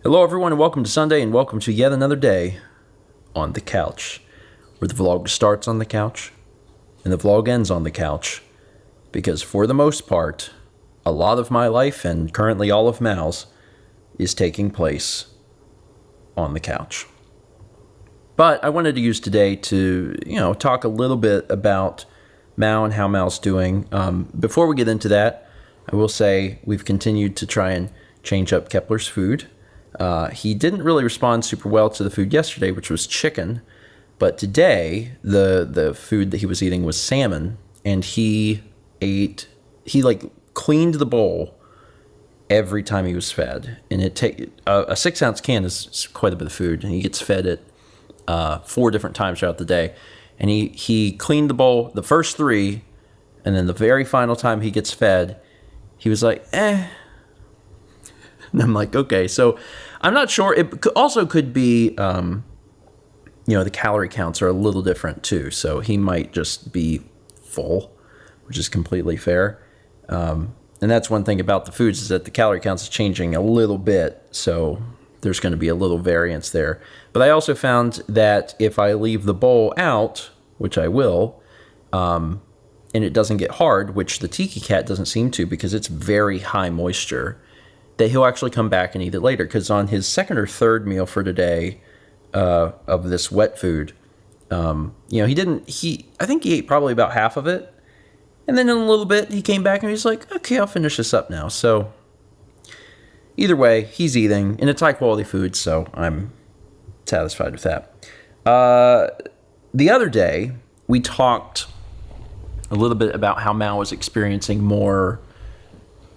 Hello, everyone, and welcome to Sunday, and welcome to yet another day on the couch, where the vlog starts on the couch and the vlog ends on the couch, because for the most part, a lot of my life and currently all of Mal's is taking place on the couch. But I wanted to use today to, talk a little bit about Mal and how Mal's doing. Before we get into that, I will say we've continued to try and change up Kepler's food. He didn't really respond super well to the food yesterday, which was chicken. But today, the food that he was eating was salmon, and he cleaned the bowl every time he was fed. And a 6-ounce can is quite a bit of food, and he gets fed it 4 different times throughout the day. And he cleaned the bowl the first 3, and then the very final time he gets fed, he was like, And I'm like, okay, so I'm not sure. It also could be, the calorie counts are a little different too. So he might just be full, which is completely fair. And that's one thing about the foods is that the calorie counts is changing a little bit. So there's going to be a little variance there. But I also found that if I leave the bowl out, which I will, and it doesn't get hard, which the Tiki Cat doesn't seem to because it's very high moisture, that he'll actually come back and eat it later. Because on his second or third meal for today of this wet food, I think he ate probably about half of it. And then in a little bit, he came back and he's like, okay, I'll finish this up now. So either way, he's eating, and it's high quality food, so I'm satisfied with that. The other day, we talked a little bit about how Mal was experiencing more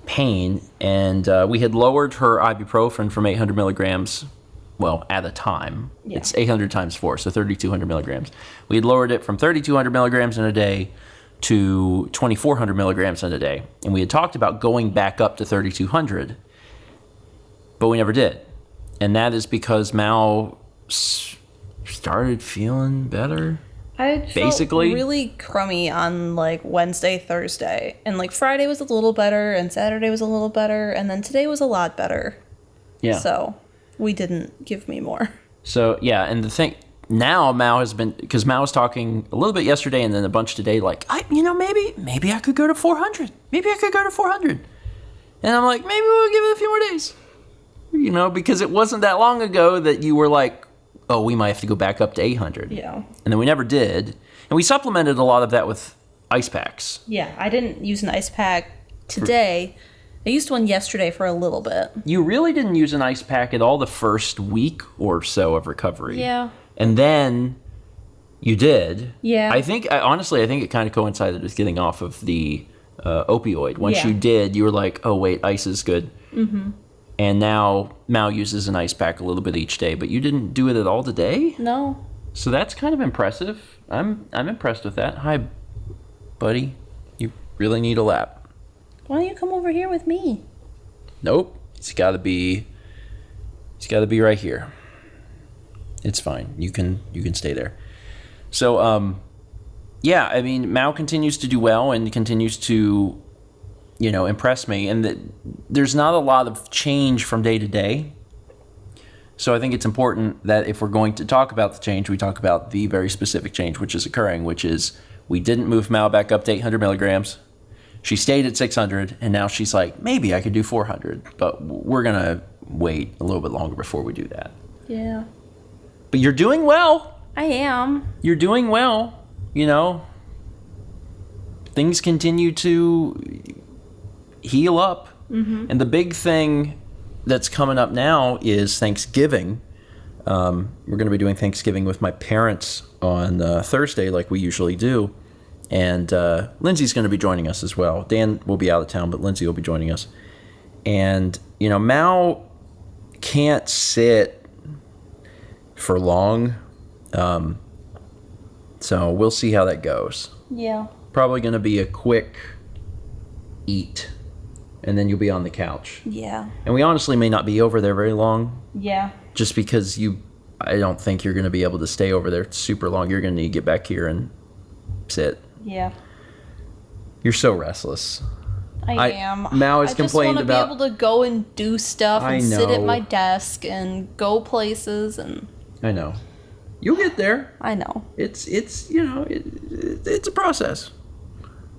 pain, and we had lowered her ibuprofen from 800 milligrams, well, at a time. Yeah. It's 800 times 4, so 3,200 milligrams. We had lowered it from 3,200 milligrams in a day to 2,400 milligrams in a day, and we had talked about going back up to 3,200, but we never did. And that is because Mal started feeling better. I felt really crummy on Wednesday, Thursday, and Friday was a little better, and Saturday was a little better, and then today was a lot better. Yeah. So we didn't give me more. So yeah, and the thing now, Mal has been, because Mal was talking a little bit yesterday and then a bunch today, maybe I could go to 400. Maybe I could go to 400. And I'm like, maybe we'll give it a few more days. Because it wasn't that long ago that you were like, oh, we might have to go back up to 800. Yeah. And then we never did. And we supplemented a lot of that with ice packs. Yeah, I didn't use an ice pack today. I used one yesterday for a little bit. You really didn't use an ice pack at all the first week or so of recovery. Yeah. And then you did. Yeah. Honestly, I think it kind of coincided with getting off of the opioid. Once you did, you were like, oh, wait, ice is good. Mm-hmm. And now Mal uses an ice pack a little bit each day, but you didn't do it at all today? No. So that's kind of impressive. I'm impressed with that. Hi, buddy. You really need a lap. Why don't you come over here with me? Nope. He's got to be right here. It's fine. You can stay there. So Mal continues to do well and continues to impress me, and there's not a lot of change from day to day. So I think it's important that if we're going to talk about the change, we talk about the very specific change which is occurring, which is we didn't move Mal back up to 800 milligrams. She stayed at 600, and now she's like, maybe I could do 400, but we're going to wait a little bit longer before we do that. Yeah. But you're doing well. I am. You're doing well. Things continue to heal up. Mm-hmm. And the big thing that's coming up now is Thanksgiving. We're going to be doing Thanksgiving with my parents on Thursday like we usually do. And Lindsay's going to be joining us as well. Dan will be out of town, but Lindsay will be joining us. And, Mal can't sit for long. So we'll see how that goes. Yeah. Probably going to be a quick eat, and then you'll be on the couch. Yeah. And we honestly may not be over there very long. Yeah. Just because I don't think you're going to be able to stay over there super long. You're going to need to get back here and sit. Yeah. You're so restless. I am. Mao has complained about. I just want to be able to go and do stuff and sit at my desk and go places and. I know. You'll get there. I know. It's it's a process.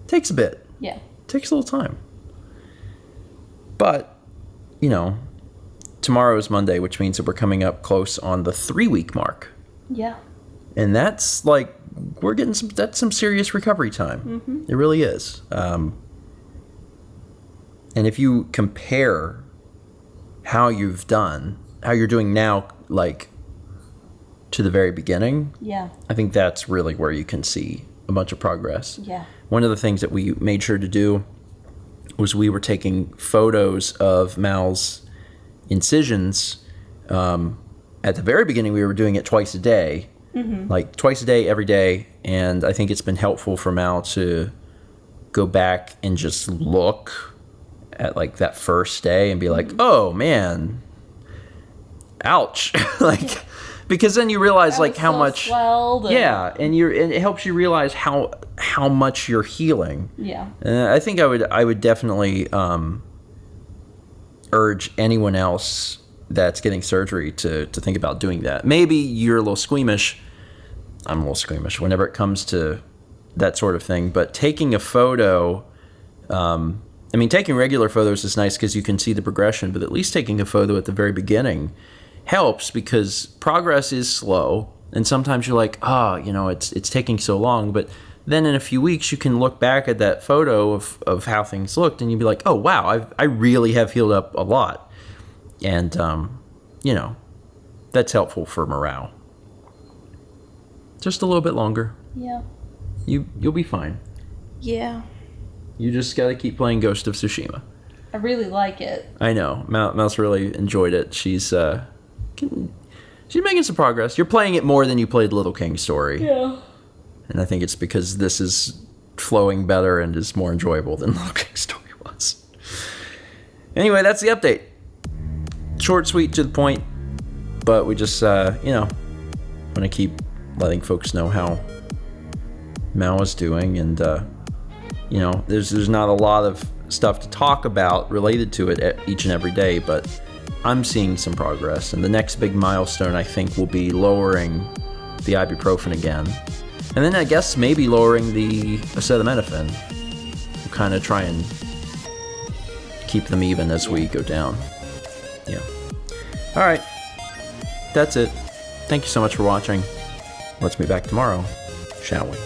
Takes a bit. Yeah. Takes a little time. But, tomorrow is Monday, which means that we're coming up close on the 3-week mark. Yeah. And that's like, that's some serious recovery time. Mm-hmm. It really is. And if you compare how you're doing now, like, to the very beginning, yeah, I think that's really where you can see a bunch of progress. Yeah. One of the things that we made sure to do was we were taking photos of Mal's incisions. At the very beginning, we were doing it twice a day, like twice a day, every day. And I think it's been helpful for Mal to go back and just look at like that first day and be like, oh man, ouch. Like, because then you realize like how much, yeah, and it helps you realize how much you're healing. Yeah. I think I would definitely urge anyone else that's getting surgery to think about doing that. Maybe you're a little squeamish. I'm a little squeamish whenever it comes to that sort of thing. But taking a photo, taking regular photos is nice because you can see the progression. But at least taking a photo at the very beginning helps because progress is slow. And sometimes you're like, it's taking so long. But then in a few weeks, you can look back at that photo of how things looked, and you'd be like, oh, wow, I really have healed up a lot. And, that's helpful for morale. Just a little bit longer. Yeah. You'll be fine. Yeah. You just got to keep playing Ghost of Tsushima. I really like it. I know. Mouse really enjoyed it. She's making some progress. You're playing it more than you played Little King Story. Yeah. And I think it's because this is flowing better and is more enjoyable than Little King Story was. Anyway, that's the update. Short, sweet, to the point. But we just, want to keep letting folks know how Mal is doing. And, there's not a lot of stuff to talk about related to it each and every day. But I'm seeing some progress. And the next big milestone, I think, will be lowering the ibuprofen again. And then I guess maybe lowering the acetaminophen. We'll kind of try and keep them even as we go down. Yeah. All right. That's it. Thank you so much for watching. Let's be back tomorrow, shall we?